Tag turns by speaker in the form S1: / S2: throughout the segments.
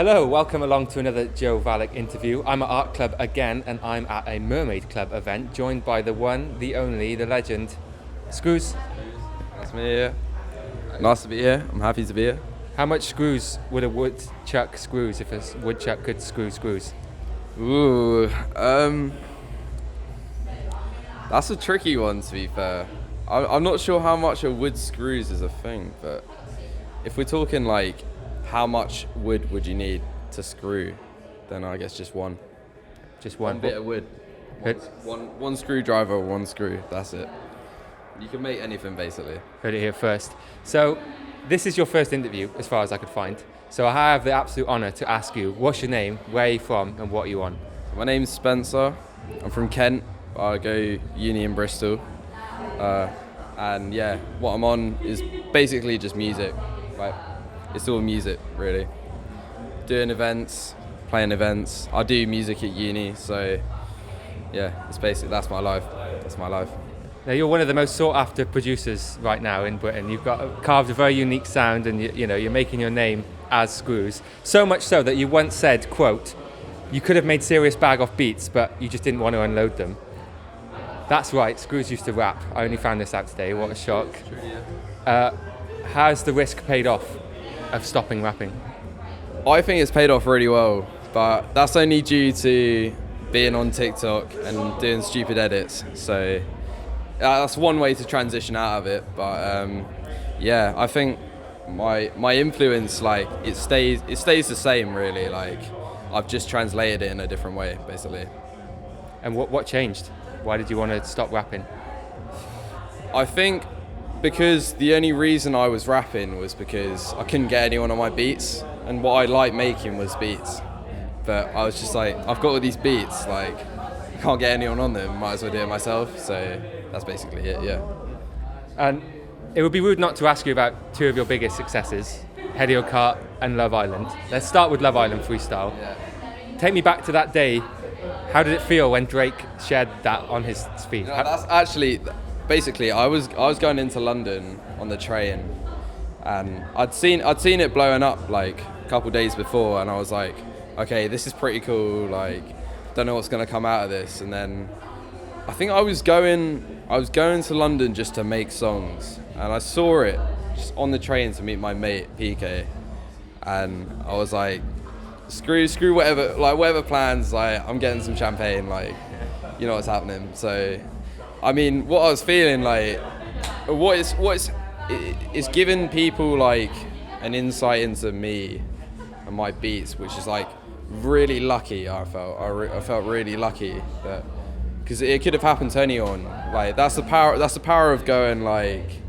S1: Hello, welcome along to another Joe Valek interview. I'm at Art Club again, and I'm at a Mermaid Club event, joined by the one, the only, the legend, Scruz.
S2: Nice to be here. Nice to be here. I'm happy to be here.
S1: How much Scruz would a woodchuck screws if a woodchuck could screws?
S2: Ooh, that's a tricky one, to be fair. I'm not sure how much a wood screws is a thing, but if we're talking like how much wood would you need to screw, then I guess just one.
S1: Just one
S2: bit of wood. One screwdriver, one screw. That's it. You can make anything basically.
S1: Heard it here first. So, this is your first interview, as far as I could find. So I have the absolute honour to ask you, what's your name, where are you from, and what are you on?
S2: My name's Spencer. I'm from Kent. I go uni in Bristol. And yeah, what I'm on is basically just music. Like, it's all music, really. Doing events, playing events. I do music at uni, so yeah, it's basically, that's my life. That's my life.
S1: Now, you're one of the most sought-after producers right now in Britain. You've carved a very unique sound, and you're making your name as Scruz. So much so that you once said, quote, "You could have made serious bag off beats, but you just didn't want to unload them." That's right, Scruz used to rap. I only found this out today, what a shock. Has the risk paid off of stopping rapping?
S2: I think it's paid off really well, but that's only due to being on TikTok and doing stupid edits. So that's one way to transition out of it. But yeah, I think my influence, like, it stays the same, really. Like, I've just translated it in a different way, basically.
S1: And what changed? Why did you want to stop rapping?
S2: I think because the only reason I was rapping was because I couldn't get anyone on my beats, and what I liked making was beats. But I was just like, I've got all these beats, like, I can't get anyone on them, might as well do it myself. So that's basically it, yeah.
S1: And it would be rude not to ask you about two of your biggest successes, Hedio Kart and Love Island. Let's start with Love Island freestyle.
S2: Yeah.
S1: Take me back to that day. How did it feel when Drake shared that on his feed?
S2: That's actually, basically, I was going into London on the train, and I'd seen it blowing up like a couple days before, and I was like, okay, this is pretty cool. Like, don't know what's gonna come out of this. And then I think I was going to London just to make songs, and I saw it just on the train to meet my mate PK, and I was like, screw whatever plans, like, I'm getting some champagne, like, you know what's happening. So I mean, what I was feeling, like, it's giving people like an insight into me and my beats, which is like really lucky. I felt really lucky that, because it could have happened to anyone. Like, that's the power of going, like,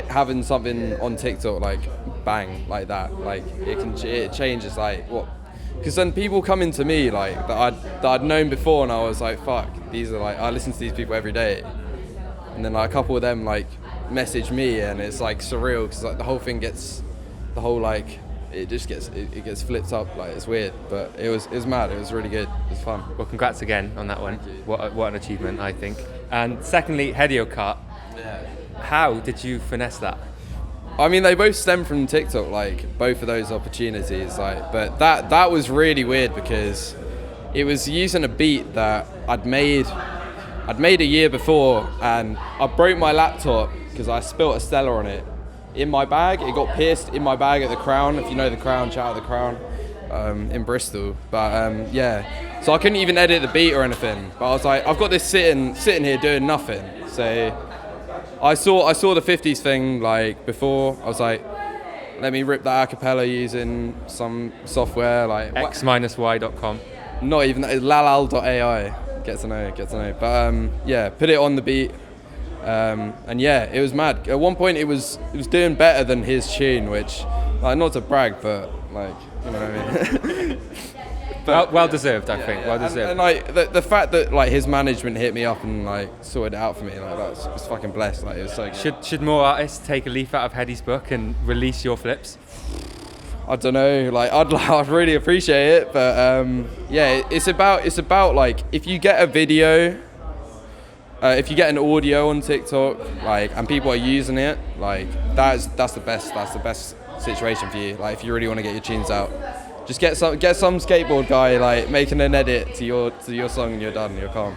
S2: having something on TikTok, like, bang, like that. Like, it changes, like, what, because then people come into me, like, that I'd known before, and I was like, fuck, these are, like, I listen to these people every day, and then, like, a couple of them, like, message me, and it's like surreal, because, like, the whole thing gets, it gets flipped up, like, it's weird, but it was mad. It was really good. It was fun.
S1: Well, congrats again on that one. What an achievement, I think. And secondly, Hedio Kart.
S2: Yeah.
S1: How did you finesse that?
S2: I mean, they both stem from TikTok, like, both of those opportunities, like, but that was really weird, because it was using a beat that I'd made a year before, and I broke my laptop because I spilt a Stella on it in my bag. It got pierced in my bag at the Crown. If you know the Crown, shout out the Crown, in Bristol. But yeah, so I couldn't even edit the beat or anything. But I was like, I've got this sitting here doing nothing. So I saw the 50s thing, like, before. I was like, let me rip that a cappella using some software, like
S1: x-y.com.
S2: Not even that, it's lalal.ai. Get to know. But yeah, put it on the beat. And yeah, it was mad. At one point, it was doing better than his tune, which, like, not to brag, but, like, you know what I mean.
S1: But well deserved, I think. Well deserved.
S2: And like the fact that, like, his management hit me up and, like, sorted it out for me, like, that was fucking blessed. Like, it was so good.
S1: Should more artists take a leaf out of Hedy's book and release your flips?
S2: I don't know. Like, I'd really appreciate it, but yeah, it's about like, if you get a video. If you get an audio on TikTok, like, and people are using it, like, that's the best situation for you. Like, if you really want to get your tunes out, Just get some skateboard guy like making an edit to your song and you're done. You're calm.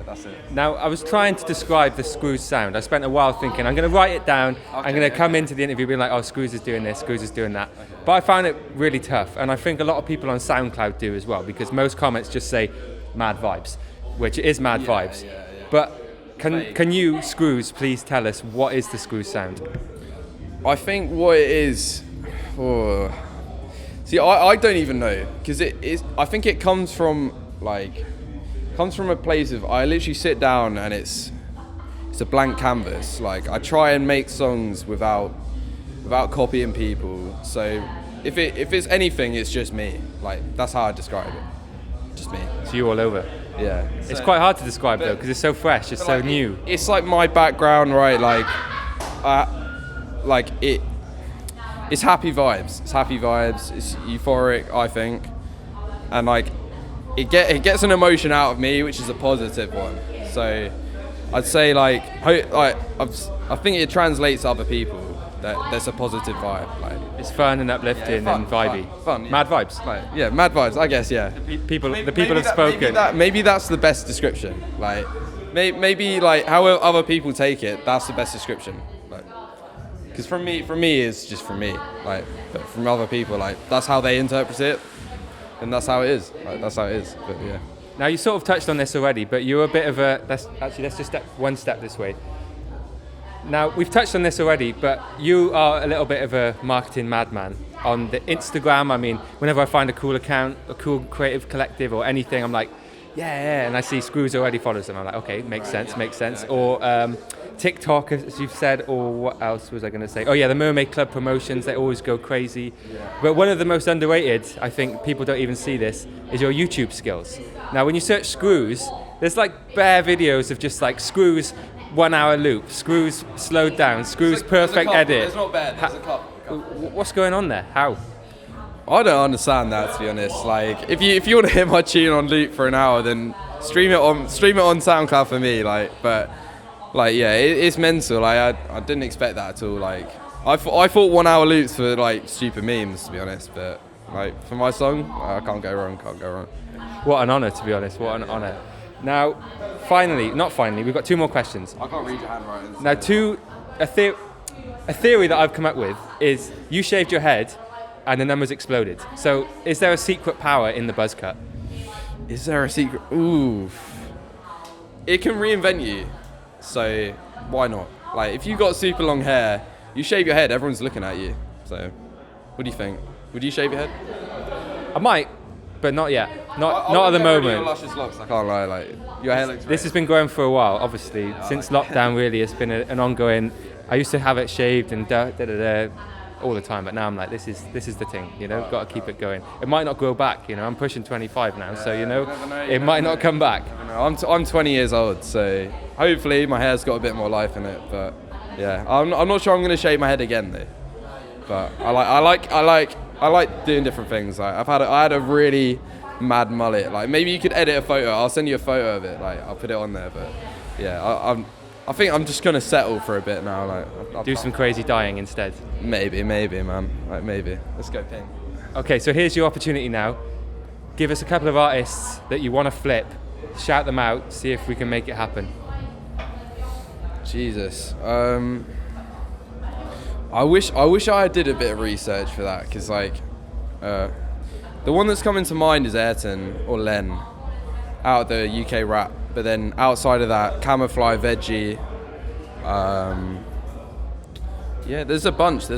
S2: That's it.
S1: Now, I was trying to describe the Scruz sound. I spent a while thinking, I'm going to write it down. I'm going to come into the interview being like, oh, Scruz is doing this, Scruz is doing that. Okay. But I found it really tough. And I think a lot of people on SoundCloud do as well, because most comments just say mad vibes, which is mad vibes. Yeah. But can you, Scruz, please tell us what is the Scruz sound?
S2: I think what it is... Oh, see, I don't even know, because I think it comes from a place of, I literally sit down and it's a blank canvas. Like, I try and make songs without copying people. So if it's anything, it's just me. Like, that's how I describe it. Just me.
S1: So you all over.
S2: Yeah.
S1: It's quite hard to describe though, because it's so fresh, it's so new.
S2: It's like my background, right? It's happy vibes. It's happy vibes. It's euphoric, I think, and like it gets an emotion out of me, which is a positive one. So I'd say I think it translates to other people that there's a positive vibe. Like
S1: it's fun and uplifting and vibey.
S2: Fun, yeah.
S1: Mad vibes.
S2: Mad vibes. I guess, yeah.
S1: The people have spoken.
S2: Maybe that's the best description. Like maybe like how other people take it, that's the best description. Because for me, it's just for me. Like, but from other people, like that's how they interpret it, and that's how it is. Like, that's how it is. But yeah.
S1: Now you sort of touched on this already, but you're a bit of a. Let's just step one step this way. Now we've touched on this already, but you are a little bit of a marketing madman on the Instagram. I mean, whenever I find a cool account, a cool creative collective, or anything, I'm like, yeah, and I see Scruz already follows them. I'm like, okay, makes sense. Or TikTok, as you've said, or what else was I going to say? Oh yeah, the Mermaid Club promotions, they always go crazy. Yeah. But one of the most underrated, I think people don't even see this, is your YouTube skills. Now when you search Scruz, there's like bare videos of just like Scruz 1 hour loop, Scruz slowed down, Scruz perfect edit.
S2: There's not bad, there's a couple.
S1: What's going on there? How?
S2: I don't understand that, to be honest. Like, if you want to hear my tune on loop for an hour, then stream it on SoundCloud for me. It's mental. Like, I didn't expect that at all. Like, I thought 1 hour loops for like stupid memes, to be honest. But like for my song, I can't go wrong.
S1: What an honour, to be honest. What an honour. Now, not finally, we've got two more questions.
S2: I can't read your handwriting.
S1: Now, a theory that I've come up with is you shaved your head and the numbers exploded. So is there a secret power in the buzz cut?
S2: Is there a secret? Ooh. It can reinvent you. So why not? Like, if you got super long hair, you shave your head, everyone's looking at you. So what do you think? Would you shave your head?
S1: I might, but not yet. Not at the moment.
S2: Your luscious locks, I can't lie. Like, your hair looks great.
S1: This has been going for a while, obviously. Since lockdown, really, it's been an ongoing. I used to have it shaved and all the time, but now I'm like, this is the thing, you know. Got to keep it going. It might not grow back, you know. I'm pushing 25 now, so you know, it might not come back.
S2: I'm 20 years old, so hopefully my hair's got a bit more life in it. But yeah, I'm not sure I'm gonna shave my head again though. But I like doing different things. Like, I had a really mad mullet. Like, maybe you could edit a photo. I'll send you a photo of it. Like, I'll put it on there. But yeah, I think I'm just gonna settle for a bit now. Like,
S1: do some crazy dyeing instead.
S2: Maybe, man. Like, maybe. Let's go pink.
S1: Okay, so here's your opportunity now. Give us a couple of artists that you want to flip. Shout them out. See if we can make it happen.
S2: Jesus. I wish I did a bit of research for that, because like, the one that's coming to mind is Ayrton or Len, out of the UK rap. But then outside of that, Camouflage, Veggie. Yeah, there's a bunch.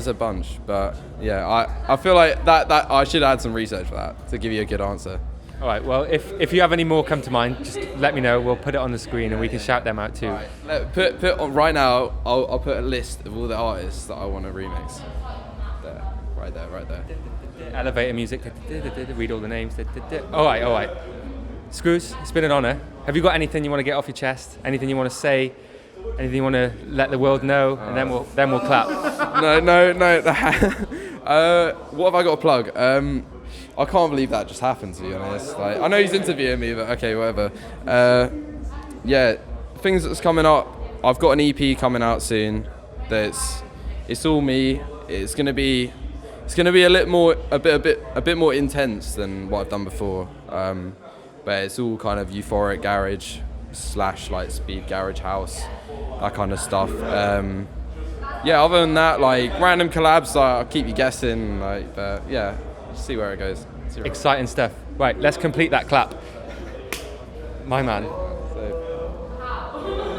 S2: But yeah, I feel like that I should add some research for that to give you a good answer.
S1: All right. Well, if you have any more come to mind, just let me know. We'll put it on the screen and we can shout them out too.
S2: Right. Put on right now. I'll put a list of all the artists that I want to remix. There, right there.
S1: Elevator music. Read all the names. All right. Scruz, it's been an honour. Have you got anything you want to get off your chest? Anything you want to say? Anything you want to let the world know? And then we'll clap.
S2: No. What have I got to plug? I can't believe that just happened, to be honest. Like, I know he's interviewing me, but okay, whatever. Yeah, things that's coming up. I've got an EP coming out soon. It's all me. It's gonna be it's going to be a bit more intense than what I've done before. But it's all kind of euphoric garage / like speed garage house, that kind of stuff. Yeah, other than that, like random collabs, I'll keep you guessing. Like, but yeah, see where it goes.
S1: Exciting stuff. Right, let's complete that clap. My man.